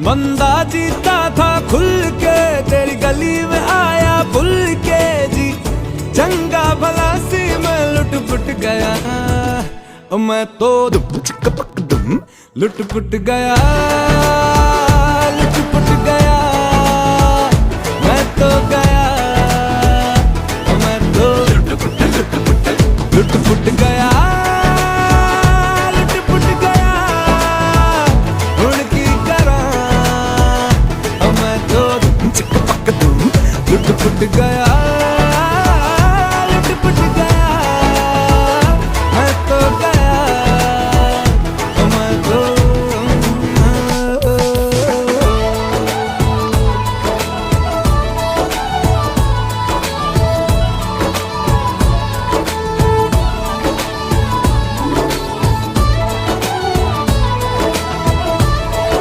बंदा जीता था खुल के, तेरी गली में आया भूल के जी। चंगा भला सी मैं लुट पुट गया, मैं तो लुट पुट गया, लुट पुट गया। मैं तो गया, मैं तो लुट पुट गया।